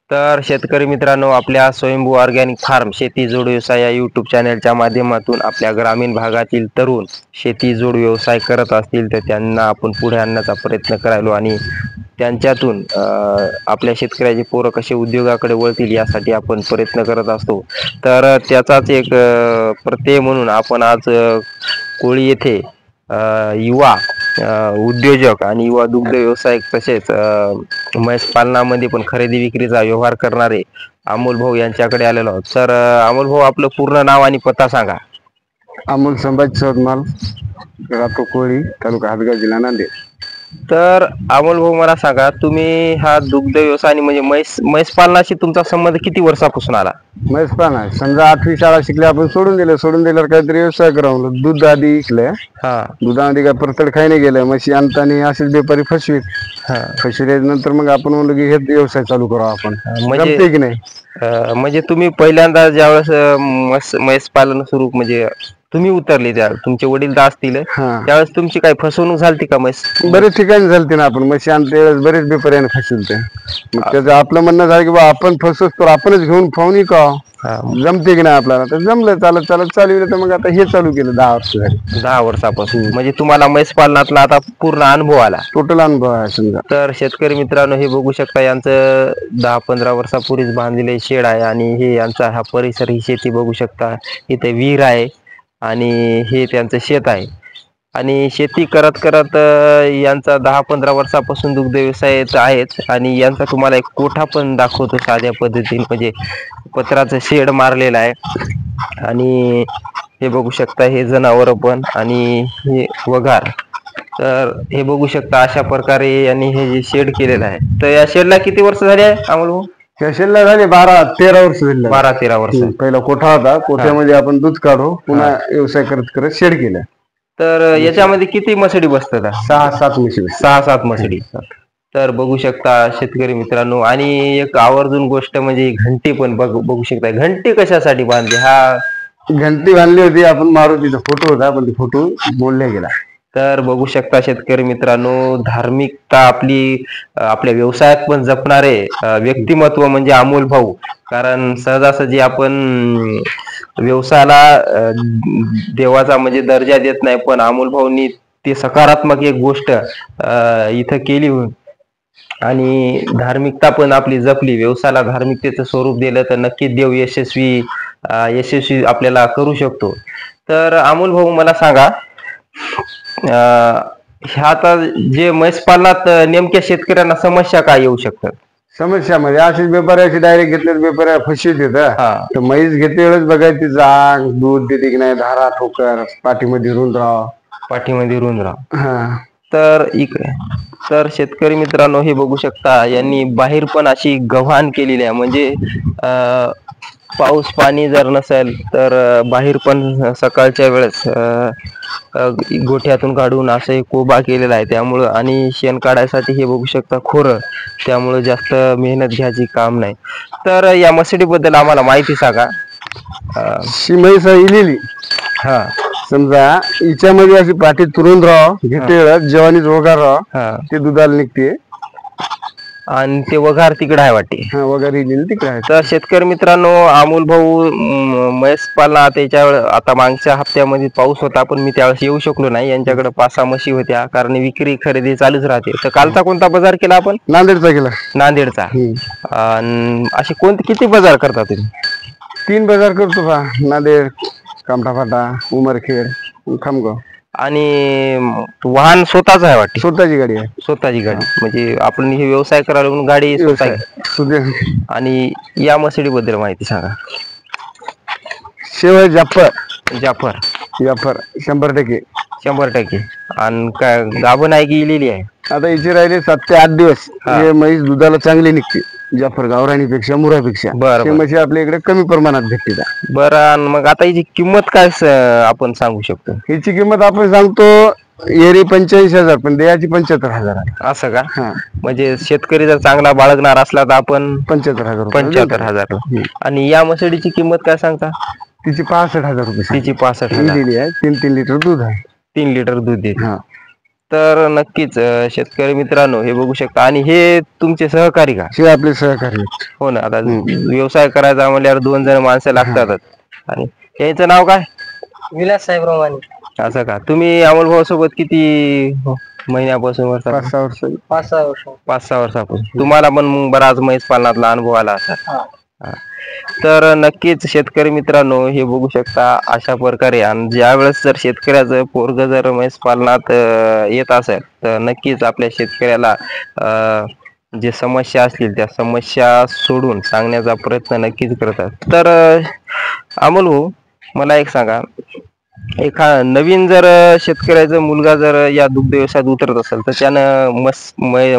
तर शेतकरी मित्रांनो, आपल्या स्वयंभू ऑर्गॅनिक फार्म शेती जोड व्यवसाय या यूट्यूब चॅनलच्या माध्यमातून आपल्या ग्रामीण भागातील तरुण शेती जोड व्यवसाय करत असतील तर त्यांना आपण पुढे आणण्याचा प्रयत्न करायलो आणि त्यांच्यातून आपल्या शेतकऱ्याचे पोरं कसे उद्योगाकडे वळतील यासाठी आपण प्रयत्न करत असतो. तर त्याचाच एक प्रत्यय म्हणून आपण आज कोळी येथे युवा उद्योजक आणि युवा दुग्ध व्यवसाय तसेच म्हैस पालनामध्ये पण खरेदी विक्रीचा व्यवहार करणारे अमोल भाऊ यांच्याकडे आलेलो आहोत. तर अमोल भाऊ, आपलं पूर्ण नाव आणि पत्ता सांगा. अमोल संभाजी चौदमाल, राहतो कोळी, तालुका हातगाव, जिल्हा नांदेड. तर अमोल भाऊ, मला सांगा, तुम्ही हा दुग्ध व्यवसाय म्हणजे म्हैस पालनाशी तुमचा संबंध किती वर्षापासून आला? म्हैस पालन समजा 8वी शाळा शिकले, आपण सोडून दिल्यावर काहीतरी व्यवसाय करावं. दूध आधी इकले, दुधामध्ये काय परतड काही नाही गेलं. म्हशी आणताना असेच व्यापारी फसविले. नंतर मग आपण म्हणलो की हे व्यवसाय चालू करावा आपण, जमते की नाही. म्हणजे तुम्ही पहिल्यांदा ज्यावेळेस म्हैस पालन सुरू म्हणजे तुम्ही उतरले, त्या तुमचे वडील असतील त्यावेळेस तुमची काही फसवणूक झाली का? म्हैस बरेच ठिकाणी झालते ना. आपण म्हशी आणते वेळेस बरेच व्यापाऱ्याने फसवते. मग त्याचं आपलं म्हणणं झालं की बा आपण फसवतो तर आपणच घेऊन फावणी का जमते की नाही आपल्याला. तर जमलं, चालत चालू. तर मग आता हे चालू केलं 10 वर्ष झाली. 10 वर्षापासून म्हणजे तुम्हाला म्हैस पालनातला आता पूर्ण अनुभव आला. टोटल अनुभव आहे समजा. तर शेतकरी मित्रांनो, हे बघू शकता, यांचं 10-15 वर्षापूर्वीच बांधलेले शेड आहे आणि हे यांचा हा परिसर, ही शेती बघू शकता. इथे विहीर आहे आणि हे त्यांचं शेत आहे. आणि शेती करत करत यांचा 10-15 वर्षापासून दुग्ध व्यवसाय आहेच. आणि यांचा तुम्हाला एक कोठा पण दाखवतो साध्या पद्धतीने, म्हणजे पत्राचं शेड मारलेलं आहे. आणि हे बघू शकता, हे जनावर पण आणि हे वघार. तर हे बघू शकता, अशा प्रकारे यांनी हे जे शेड केलेलं आहे. तर या शेडला किती वर्ष झाले आहे अमोल भाऊ? या शेडला झाले 12-13 वर्ष झाले. 12-13 वर्ष. पहिला कोठा होता, कोठ्यामध्ये आपण दूध काढू, पुन्हा व्यवसाय करत करत शेड केला. तर याच्यामध्ये किती मसडी बसतात? 6-7 म्हशी. 6-7 मसडी. तर बघू शकता शेतकरी मित्रांनो. आणि एक आवर्जून गोष्ट म्हणजे घंटी पण बघू शकता. घंटी कशासाठी बांधली? हा घंटी बांधली होती आपण, मारुतीचा फोटो होता पण फोटो बोलला गेला. तर बघू शकता शेतकरी मित्रांनो, धार्मिकता आपल्या व्यवसायात पण जपणारे व्यक्तिमत्व म्हणजे अमोल भाऊ. कारण सहजासहजी आपण व्यवसायाला देवाचा म्हणजे दर्जा देत नाही, पण अमोल भाऊंनी ते सकारात्मक एक गोष्ट इथं केली आणि धार्मिकता पण आपली जपली. व्यवसायाला धार्मिकतेचं स्वरूप दिलं तर नक्कीच देव यशस्वी आपल्याला करू शकतो. तर अमोल भाऊ, मला सांगा, ह्या आता जे म्हैस पालनात नेमक्या शेतकऱ्यांना समस्या काय येऊ शकतात? समस्या म्हणजे अशीच व्यापाऱ्याशी डायरेक्ट घेतले, व्यापाऱ्या फशीत येतात. तर म्हैस घेते वेळेस बघायची जाग, दूध देते की नाही, धारा, ठोकर, पाठीमध्ये रुंद राव. तर शेतकरी मित्रांनो, हे बघू शकता, यांनी बाहेर पण अशी गव्हाण केलेली आहे. म्हणजे पाऊस पाणी जर नसेल तर बाहेर पण सकाळच्या वेळेस गोठ्यातून काढून असं कोबा केलेला आहे. त्यामुळं आणि शेण काढायसाठी हे बघू शकता खोरं, त्यामुळं जास्त मेहनत घ्यायची काम नाही. तर या मसडी बद्दल आम्हाला माहिती सांगा. म्हैस इलेली समजा, हिच्यामध्ये अशी पाठी तुरून राव घेते, जेवणीच वगार राव, ते दुधाला निघते आणि ते वघार तिकडे आहे वाटते. वगैरे तिकडे आहे. तर शेतकरी मित्रांनो, अमोल भाऊ म्हैस पालना आता मागच्या हप्त्यामध्ये पाऊस होता, पण मी त्यावेळेस येऊ शकलो नाही. यांच्याकडे 5-6 म्हशी होत्या, कारण विक्री खरेदी चालूच राहते. तर कालचा कोणता बाजार केला आपण? नांदेडचा केला. नांदेडचा. असे किती बाजार करता तुम्ही? 3 बाजार करतो का, नांदेड, कामठाफाटा, उमरखेड, खामगाव. आणि वाहन स्वतःच आहे वाटते? स्वतःची गाडी आहे. स्वतःची गाडी म्हणजे आपण हे व्यवसाय करायला म्हणून गाडी स्वतः. आणि या मसडी बद्दल माहिती सांगा. शेवय जाफर 100%. आणि काय गाभण आहे की इलेली आहे? आता हिचे राहिले 7 ते 8 दिवस. हे म्हैस दुधाला चांगली निघते, जाफर गावराणीपेक्षा, मुरापेक्षा. म्हशी आपल्या इकडे कमी प्रमाणात भेटते. बरं, मग आता हिची किंमत काय आपण सांगू शकतो? हिची किंमत आपण सांगतो एरी 85,000, पण द्यायची 75,000. असं का? म्हणजे शेतकरी जर चांगला बाळगणार असला तर आपण 75,000. आणि या मसडीची किंमत काय सांगता? तिची 65,000 रुपये. तिची 65,000 आहे. 3 लिटर दूध आहे. 3 लिटर दूध देते. तर नक्कीच शेतकरी मित्रांनो हे बघू शकता. आणि हे तुमचे सहकारी का? हे आपले सहकारी आहेत. हो ना. आता व्यवसाय करायचा म्हणल्यावर 2 जण माणसं लागतातच. आणि यांचं नाव काय? विलास साहेबराव माने. असं का? तुम्ही अमोल भाऊ सोबत किती महिन्यापासून? 5-6 वर्ष. 5-6 वर्ष. 5-6 वर्षापासून. तुम्हाला पण मग बराच म्हैस पालनातला अनुभव आला असा. तर नक्कीच शेतकरी मित्रांनो हे बघू शकता अशा प्रकारे. आणि ज्या वेळेस जर शेतकऱ्याचं पोरग जर म्हैस पालनात येत असेल तर नक्कीच आपल्या शेतकऱ्याला जे समस्या असतील त्या समस्या सोडून सांगण्याचा प्रयत्न नक्कीच करतात. तर अमोल भाऊ मला एक सांगा, नवीन जर शेतकऱ्याचा मुलगा जर या दुग्ध व्यवसायात उतरत असेल तर त्यानं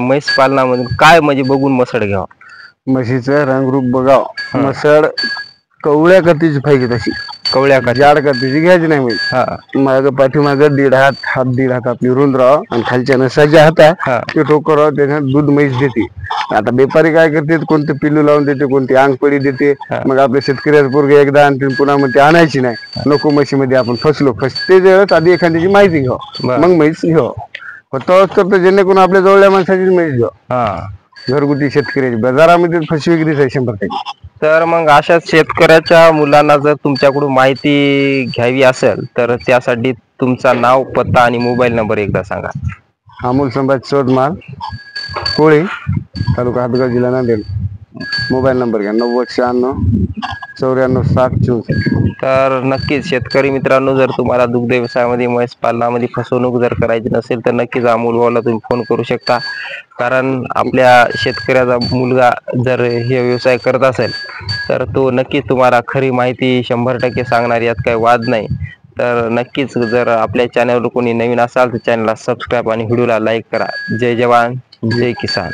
म्हैस पालनामधून काय म्हणजे बघून मसड घ्यावा? म्हशीचं रंगरूप बघाव. मसड कवळ्या कतीची पाहिजे, तशी कवळ्या जाड कतीची घ्यायची नाही म्हैस. माग पाठीमाग 1.5 हात आपली रुंद राहावं आणि खालच्या नसाच्या हाता ते टोकर राहावं. त्याच्यात दूध म्हैस देते. आता बेपारी काय करते, कोणते पिल्लू लावून देते, कोणती अंगपडी देते. मग आपल्या शेतकऱ्याचं पोरगे एकदा आणतील पुन्हा मग ते आणायची नाही. नको म्हशीमध्ये आपण फसते वेळेस आधी एखाद्याची माहिती घ्यावं, मग म्हैस घ्यावं. तोच करतो जेणेकरून आपल्या जवळल्या माणसाचीच म्हैस घ्यावं. घरगुती शेतकऱ्याची बाजारामध्ये फसवेगिरीच आहे 100%. तर मग अशा शेतकऱ्याच्या मुलांना जर तुमच्याकडून माहिती घ्यावी असेल तर त्यासाठी तुमचा नाव, पत्ता आणि मोबाईल नंबर एकदा सांगा. अमोल संभाजी चोडमाल, कोळी, तालुका हातगाव, जिल्हा नांदेड. मोबाईल नंबर घ्या 9096946064. तर नक्कीच शेतकरी मित्रांनो जर तुम्हाला दुग्ध व्यवसायामध्ये म्हैस पालनामध्ये फसवणूक जर करायची नसेल तर नक्कीच अमोल भाऊला तुम्ही फोन करू शकता. कारण आपल्या शेतकऱ्याचा मुलगा जर हे व्यवसाय करत असेल तर तो नक्कीच तुम्हाला खरी माहिती 100% सांगणार, यात काही वाद नाही. तर नक्कीच जर आपल्या चॅनलवर कोणी नवीन असाल तर चॅनलला सबस्क्राईब आणि व्हिडिओला लाईक करा. जय जवान जय किसान.